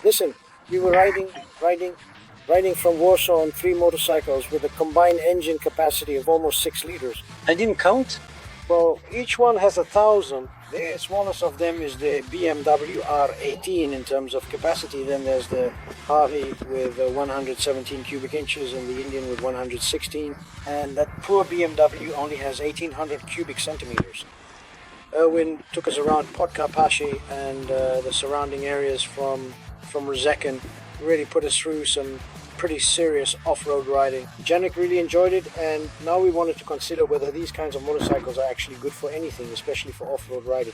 Listen, we were riding from Warsaw on 3 motorcycles with a combined engine capacity of almost 6 liters. I didn't count. Well, each one has 1,000. The smallest of them is the BMW R18 in terms of capacity. Then there's the Harley with 117 cubic inches and the Indian with 116. And that poor BMW only has 1,800 cubic centimeters. Erwin took us around Podkarpashi and the surrounding areas from Rzeken. Really put us through some pretty serious off-road riding. Janek really enjoyed it, and now we wanted to consider whether these kinds of motorcycles are actually good for anything, especially for off-road riding.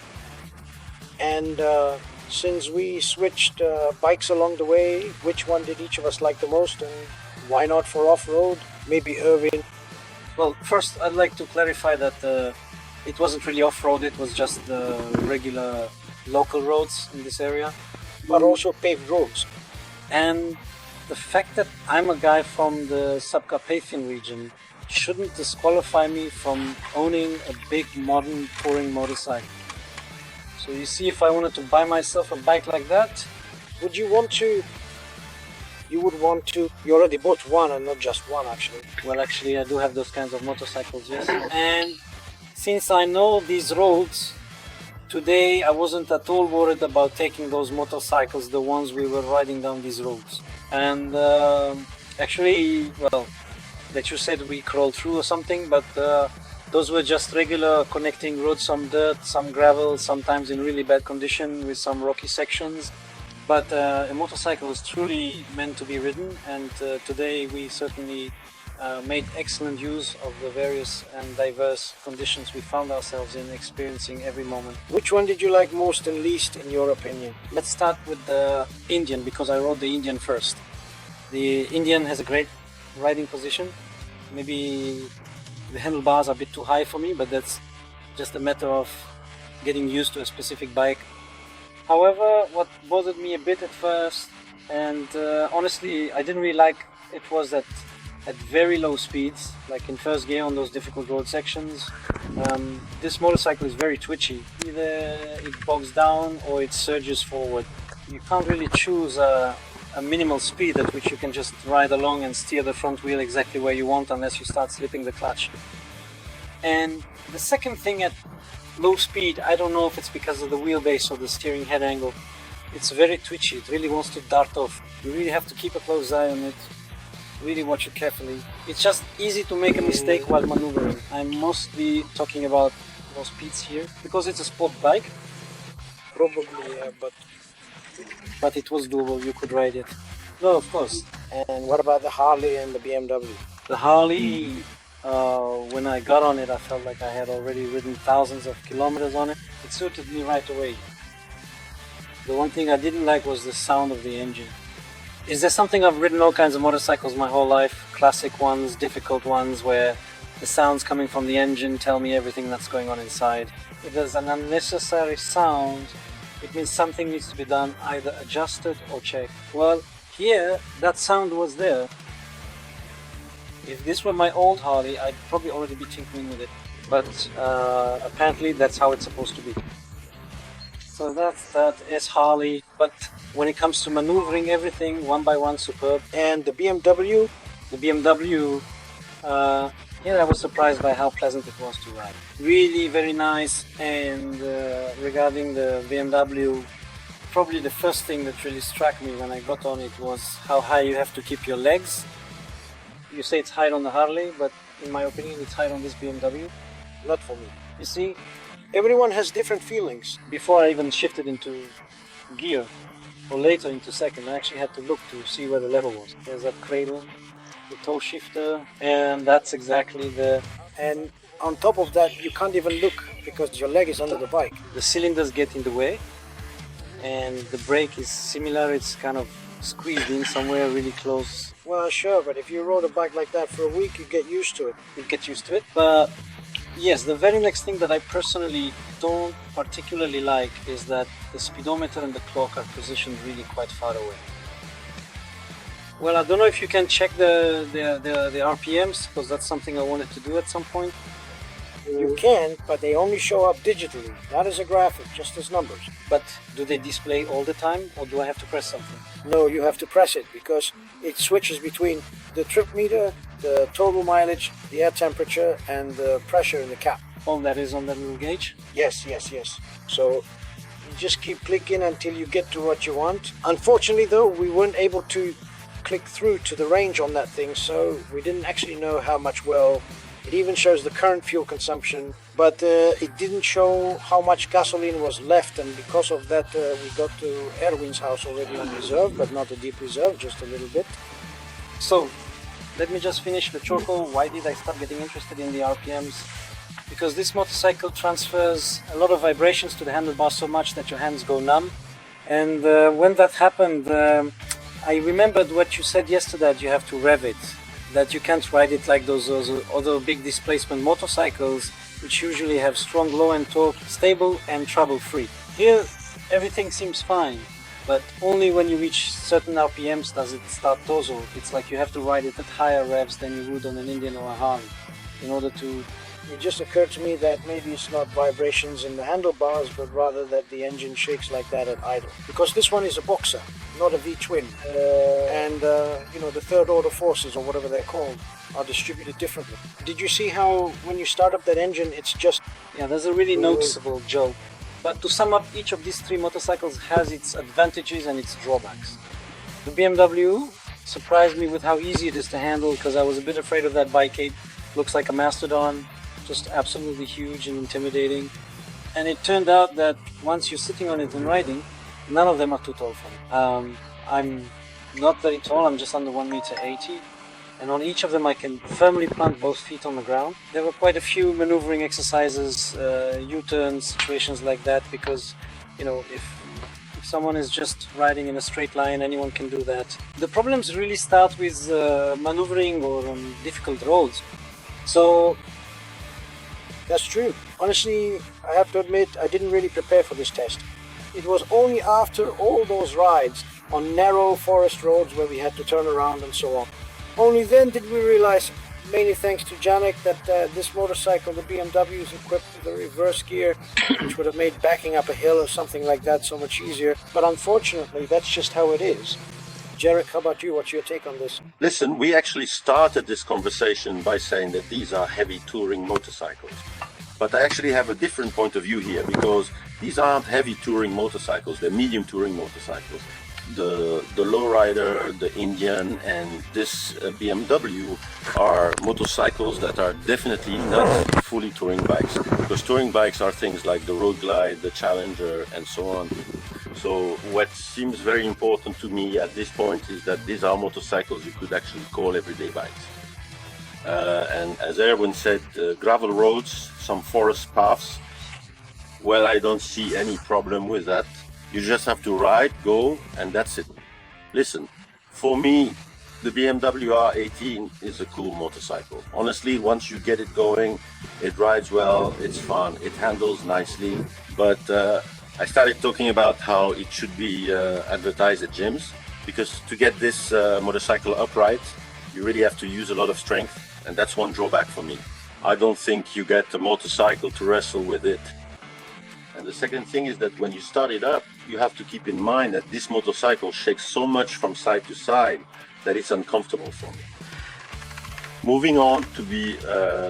And since we switched bikes along the way, which one did each of us like the most, and why not for off-road? Maybe Erwin. Well, first I'd like to clarify that it wasn't really off-road, it was just the regular local roads in this area. But also paved roads. And the fact that I'm a guy from the Subcarpathian region shouldn't disqualify me from owning a big modern touring motorcycle. So you see, if I wanted to buy myself a bike like that, would you want to? You would want to. You already bought one and not just one, actually. Well, actually, I do have those kinds of motorcycles, yes. And since I know these roads, today I wasn't at all worried about taking those motorcycles, the ones we were riding down these roads. And actually, well, that you said we crawled through or something, but those were just regular connecting roads, some dirt, some gravel, sometimes in really bad condition with some rocky sections. But a motorcycle is truly meant to be ridden, and today we certainly made excellent use of the various and diverse conditions we found ourselves in, experiencing every moment. Which one did you like most and least, in your opinion? Let's start with the Indian, because I rode the Indian first. The Indian has a great riding position. Maybe the handlebars are a bit too high for me, but that's just a matter of getting used to a specific bike. However, what bothered me a bit at first, and honestly I didn't really like it, was that at very low speeds, like in first gear on those difficult road sections, this motorcycle is very twitchy. Either it bogs down or it surges forward. You can't really choose a minimal speed at which you can just ride along and steer the front wheel exactly where you want, unless you start slipping the clutch. And the second thing, at low speed, I don't know if it's because of the wheelbase or the steering head angle, it's very twitchy. It really wants to dart off. You really have to keep a close eye on it, really watch it carefully. It's just easy to make a mistake while maneuvering. I'm mostly talking about low speeds here because it's a sport bike. Probably, yeah, but it was doable. You could ride it. No, of course. And what about the Harley and the BMW? The Harley, when I got on it, I felt like I had already ridden thousands of kilometers on it. It suited me right away. The one thing I didn't like was the sound of the engine. Is there something? I've ridden all kinds of motorcycles my whole life, classic ones, difficult ones, where the sounds coming from the engine tell me everything that's going on inside. If there's an unnecessary sound, it means something needs to be done, either adjusted or checked. Well, here, that sound was there. If this were my old Harley, I'd probably already be tinkering with it. But apparently that's how it's supposed to be. So that is Harley, but when it comes to maneuvering everything, one by one, superb. And the BMW? The BMW, yeah, I was surprised by how pleasant it was to ride. Really very nice. And regarding the BMW, probably the first thing that really struck me when I got on it was how high you have to keep your legs. You say it's high on the Harley, but in my opinion it's high on this BMW. Not for me. You see, everyone has different feelings. Before I even shifted into gear, or later into second, I actually had to look to see where the level was. There's that cradle, the toe shifter, and that's exactly the... And on top of that, you can't even look because your leg is under the bike. The cylinders get in the way, and the brake is similar. It's kind of squeezed in somewhere really close. Well, sure, but if you rode a bike like that for a week, you get used to it. You get used to it. But yes, the very next thing that I personally don't particularly like is that the speedometer and the clock are positioned really quite far away. Well, I don't know if you can check the RPMs, because that's something I wanted to do at some point. You can, but they only show up digitally, not as a graphic, just as numbers. But do they display all the time, or do I have to press something? No, you have to press it because it switches between the trip meter, the total mileage, the air temperature, and the pressure in the cap. All that is on that little gauge? Yes. So you just keep clicking until you get to what you want. Unfortunately, though, we weren't able to click through to the range on that thing, so we didn't actually know how much well. It even shows the current fuel consumption, but it didn't show how much gasoline was left, and because of that we got to Erwin's house already on reserve, but not a deep reserve, just a little bit. So let me just finish the Choco. Why did I start getting interested in the RPMs? Because this motorcycle transfers a lot of vibrations to the handlebar so much that your hands go numb, and when that happened, I remembered what you said yesterday, that you have to rev it, that you can't ride it like those other big displacement motorcycles, which usually have strong low-end torque, stable and trouble-free. Here, everything seems fine, but only when you reach certain RPMs does it start torso. It's like you have to ride it at higher revs than you would on an Indian or a Harley in order to... It just occurred to me that maybe it's not vibrations in the handlebars, but rather that the engine shakes like that at idle. Because this one is a boxer, not a V-twin. You know, the third order forces, or whatever they're called, are distributed differently. Did you see how when you start up that engine, it's just... Yeah, there's a really noticeable jolt. But to sum up, each of these three motorcycles has its advantages and its drawbacks. The BMW surprised me with how easy it is to handle, because I was a bit afraid of that bike. It looks like a mastodon. Just absolutely huge and intimidating, and it turned out that once you're sitting on it and riding, none of them are too tall for me. I'm not very tall, I'm just under 1.80 m, and on each of them I can firmly plant both feet on the ground. There were quite a few maneuvering exercises, U-turns, situations like that, because you know, if someone is just riding in a straight line, anyone can do that. The problems really start with maneuvering or on difficult roads. So that's true. Honestly, I have to admit, I didn't really prepare for this test. It was only after all those rides on narrow forest roads where we had to turn around and so on. Only then did we realize, mainly thanks to Janek, that this motorcycle, the BMW, is equipped with a reverse gear, which would have made backing up a hill or something like that so much easier. But unfortunately, that's just how it is. Jarek, how about you? What's your take on this? Listen, we actually started this conversation by saying that these are heavy touring motorcycles. But I actually have a different point of view here, because these aren't heavy touring motorcycles, they're medium touring motorcycles. The Low Rider, the Indian, and this BMW are motorcycles that are definitely not fully touring bikes, because touring bikes are things like the Road Glide, the Challenger, and so on. So what seems very important to me at this point is that these are motorcycles you could actually call everyday bikes. And as Erwin said, gravel roads, some forest paths, well, I don't see any problem with that. You just have to ride, go, and that's it. Listen, for me, the BMW R18 is a cool motorcycle. Honestly, once you get it going, it rides well, it's fun, it handles nicely, but I started talking about how it should be advertised at gyms, because to get this motorcycle upright, you really have to use a lot of strength, and that's one drawback for me. I don't think you get a motorcycle to wrestle with it. And the second thing is that when you start it up, you have to keep in mind that this motorcycle shakes so much from side to side that it's uncomfortable for me. Moving on to be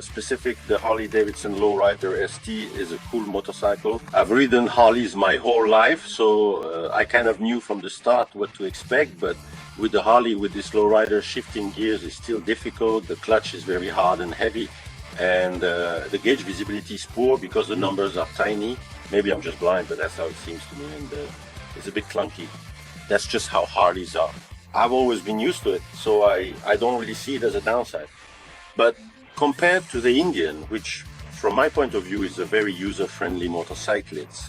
specific, the Harley-Davidson Low Rider ST is a cool motorcycle. I've ridden Harleys my whole life, so I kind of knew from the start what to expect, but with the Harley, with this Low Rider, shifting gears is still difficult, the clutch is very hard and heavy, and the gauge visibility is poor because the numbers are tiny. Maybe I'm just blind, but that's how it seems to me, and it's a bit clunky. That's just how Harleys are. I've always been used to it, so I don't really see it as a downside. But compared to the Indian, which from my point of view is a very user-friendly motorcycle, it's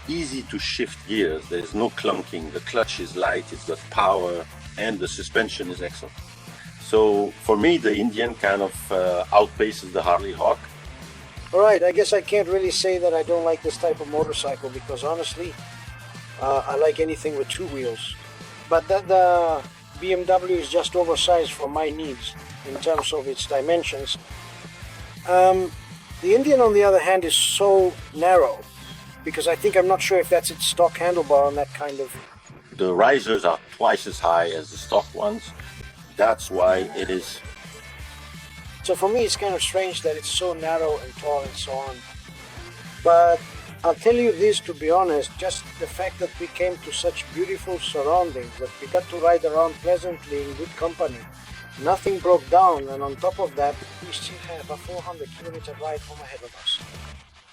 easy to shift gears, there's no clunking, the clutch is light, it's got power, and the suspension is excellent. So for me, the Indian kind of outpaces the Harley Hawk. Alright, I guess I can't really say that I don't like this type of motorcycle, because honestly, I like anything with two wheels. But the BMW is just oversized for my needs in terms of its dimensions. The Indian, on the other hand, is so narrow, because I'm not sure if that's its stock handlebar on that kind of... The risers are twice as high as the stock ones. That's why it is. So for me, it's kind of strange that it's so narrow and tall and so on. But I'll tell you this, to be honest, just the fact that we came to such beautiful surroundings, that we got to ride around pleasantly in good company. Nothing broke down, and on top of that, we still have a 400-kilometer ride home ahead of us.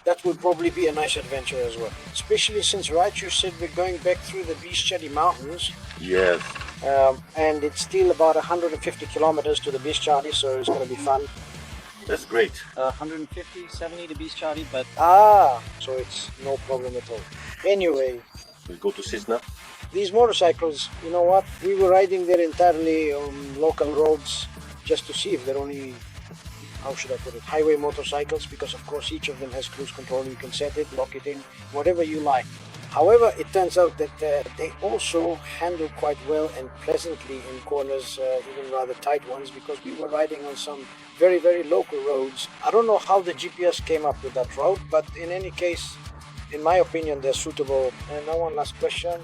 That would probably be a nice adventure as well. Especially since, right, you said we're going back through the Bieszczady Mountains. Yes. And it's still about 150 kilometers to the Bieszczady, so it's going to be fun. That's great. 150, 70 to Bieszczady, but... So it's no problem at all. Anyway, We'll go to Cisna. these motorcycles, you know what? We were riding there entirely on local roads just to see if they're only, how should I put it, highway motorcycles, because of course each of them has cruise control. You can set it, lock it in, whatever you like. However, it turns out that they also handle quite well and pleasantly in corners, even rather tight ones, because we were riding on some very, very local roads. I don't know how the GPS came up with that route, but in any case, in my opinion, they're suitable. And now one last question.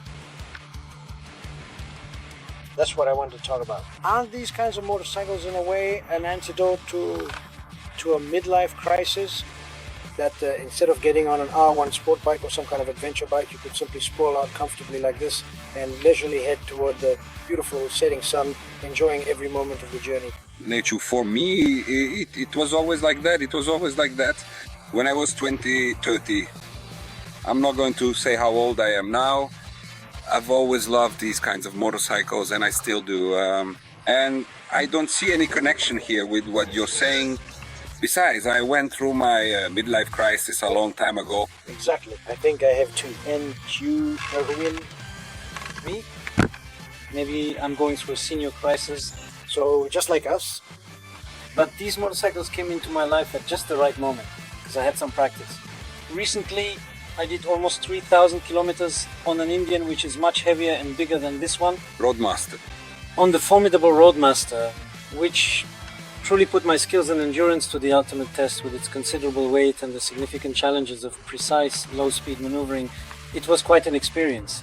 That's what I want to talk about. Aren't these kinds of motorcycles in a way an antidote to a midlife crisis? That instead of getting on an R1 sport bike or some kind of adventure bike, you could simply sprawl out comfortably like this and leisurely head toward the beautiful setting sun, enjoying every moment of the journey. Nature, for me, it was always like that. It was always like that when I was 20, 30. I'm not going to say how old I am now. I've always loved these kinds of motorcycles, and I still do. And I don't see any connection here with what you're saying. Besides, I went through my midlife crisis a long time ago. Exactly. I think I have too. And you, Erwin? me, maybe I'm going through a senior crisis. So just like us? But these motorcycles came into my life at just the right moment, because I had some practice. Recently, I did almost 3,000 kilometers on an Indian, which is much heavier and bigger than this one. Roadmaster. On the formidable Roadmaster, which truly put my skills and endurance to the ultimate test with its considerable weight and the significant challenges of precise, low-speed maneuvering. It was quite an experience.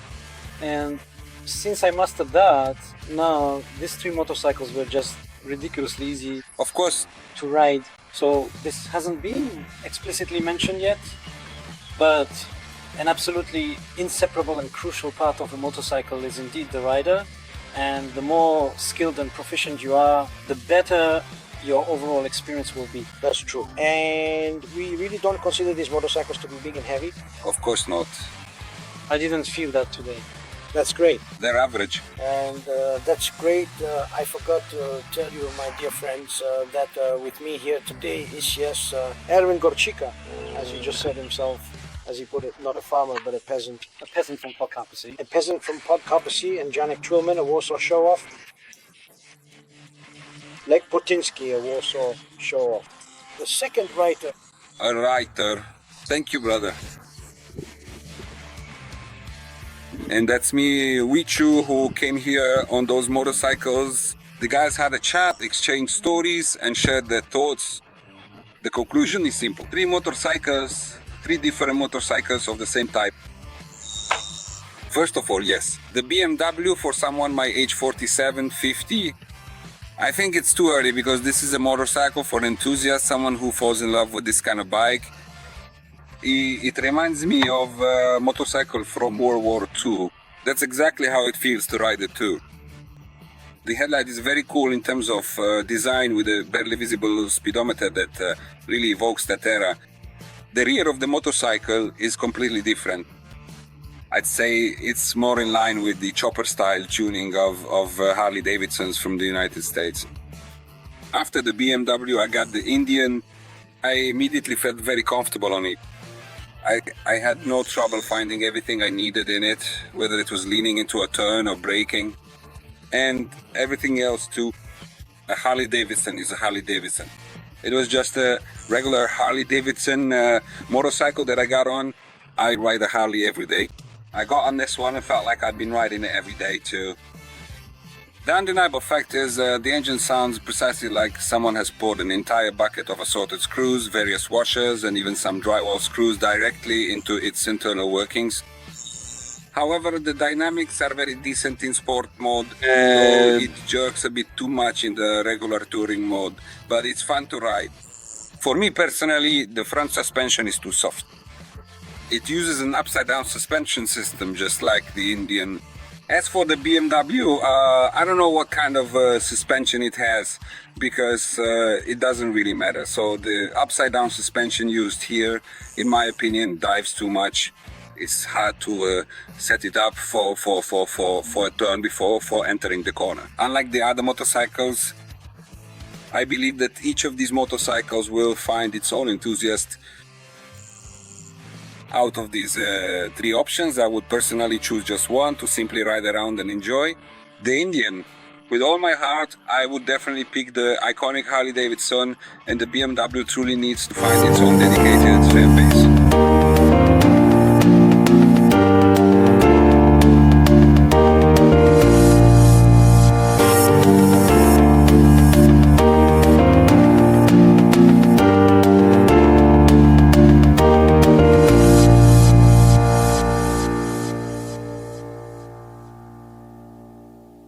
And since I mastered that, now these three motorcycles were just ridiculously easy, Of course, to ride. So this hasn't been explicitly mentioned yet, but an absolutely inseparable and crucial part of a motorcycle is indeed the rider. And the more skilled and proficient you are, the better your overall experience will be. That's true. And we really don't consider these motorcycles to be big and heavy. of course not. I didn't feel that today. That's great. They're average. And that's great. I forgot to tell you, my dear friends, that with me here today is, yes, Erwin Gorczyka, as he just said himself, as he put it, not a farmer, but a peasant. A peasant from Podkarpacy. A peasant from Podkarpacy, and Janek Twilman, a Warsaw show-off. Lech Potinsky, a Warsaw show-off. The second writer. A writer. Thank you, brother. And that's me, Wichu, who came here on those motorcycles. The guys had a chat, exchanged stories, and shared their thoughts. The conclusion is simple. Three different motorcycles of the same type. First of all, yes, the BMW for someone my age 47, 50, I think it's too early, because this is a motorcycle for enthusiasts, someone who falls in love with this kind of bike. It reminds me of a motorcycle from World War II. That's exactly how it feels to ride it too. The headlight is very cool in terms of design, with a barely visible speedometer that really evokes that era. The rear of the motorcycle is completely different. I'd say it's more in line with the chopper style tuning of Harley-Davidsons from the United States. After the BMW, I got the Indian. I immediately felt very comfortable on it. I had no trouble finding everything I needed in it, whether it was leaning into a turn or braking, and everything else too. A Harley-Davidson is a Harley-Davidson. It was just a regular Harley-Davidson motorcycle that I got on. I ride a Harley every day. I got on this one and felt like I'd been riding it every day too. The undeniable fact is the engine sounds precisely like someone has poured an entire bucket of assorted screws, various washers, and even some drywall screws directly into its internal workings. However, the dynamics are very decent in sport mode, though it jerks a bit too much in the regular touring mode, but it's fun to ride. For me personally, the front suspension is too soft. It uses an upside-down suspension system, just like the Indian. As for the BMW, I don't know what kind of suspension it has, because it doesn't really matter. So the upside-down suspension used here, in my opinion, dives too much. It's hard to set it up for a turn before entering the corner. Unlike the other motorcycles, I believe that each of these motorcycles will find its own enthusiast. Out of these three options, I would personally choose just one to simply ride around and enjoy. The Indian. With all my heart, I would definitely pick the iconic Harley-Davidson, and the BMW truly needs to find its own dedicated fan base.